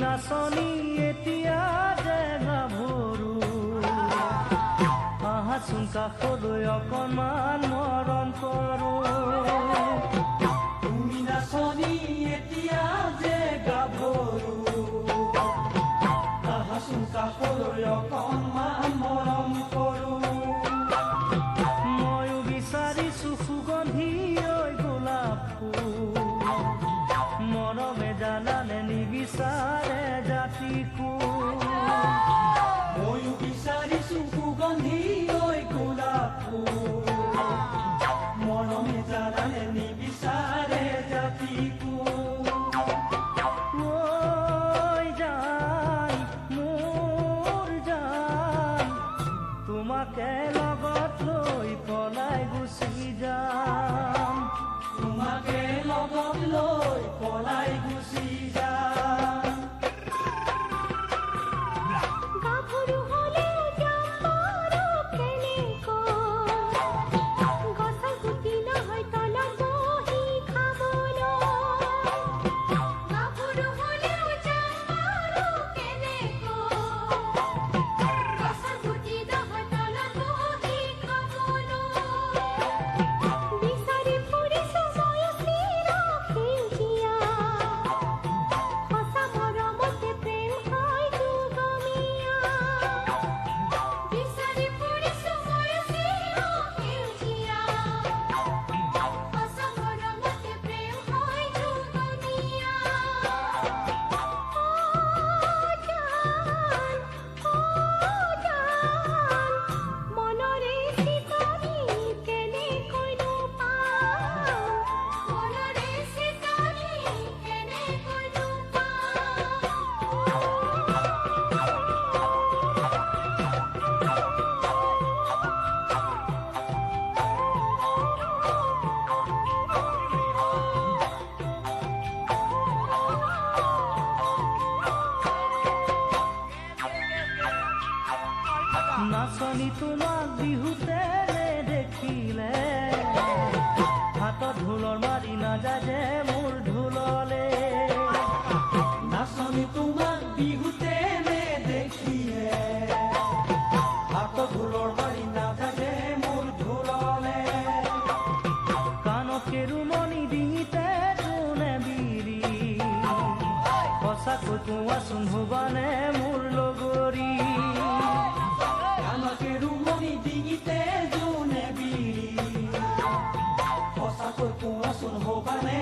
নাচনী এতিয়া যে গাভৰু আহাচোন কাষলৈ অকণমান মৰম কৰো তুমি নাচনী এতিয়া যে গাভৰু আহাচোন কাষলৈ অকণমান মৰম কৰো ময়ো বিচাৰিছো সুগন্ধি ঐ গোলাপ ফুল মৰমে জানানে নিবিচাৰে জাতি কুল ময়ো বিচাৰিছো সুগন্ধি ঐ গোলাপ ফুল মৰমে জানানে নিবিচাৰে জাতি কুল ঐ জান মোৰ জান তোমাকে লগত লৈ পলাই গুচি যাম তোমাকে লগত লৈ পলাই গুচি যাম গাভৰু হ'লেও যাম বাৰু কেনেকৈ গছৰ গুটি নহয় তলত বহি খাবলৈ গাভৰু হ'লেও যাম বাৰু কেনেকৈ গছৰ গুটি নহয় তলত বহি খাবলৈ বিচাৰি ফুৰিছো ময়ো চিৰসেউজীয়া সঁচা মৰমতে প্ৰেম হয় দুগমীয়া বিচাৰি ফুৰিছো ময়ো চিৰসেউজীয়া সঁচা মৰমতে প্ৰেম হয় দুগমীয়া মনৰে চিতনি কেনেকৈনো পাওঁ মনৰে চিতনি কেনেকৈনো নাচনী তোমাক বিহুতে দেখিলে হাতত ঢোলৰ মাৰি নাযায় যে মোৰ ঢোললে নাচনী তোমাক বিহুতে দেখিলে হাতত ঢোলৰ মাৰি নাযায় মোৰ ঢোললে কাণত কেৰুমণি ডিঙিতে কোনে বিৰি সঁচাকৈ কোৱাচোন হবানে মোৰ লগৰী কাণকে ৰুমনি ডিঙিতে জোনে বিৰি সঁচাকৈ কোৱাচোন হবানে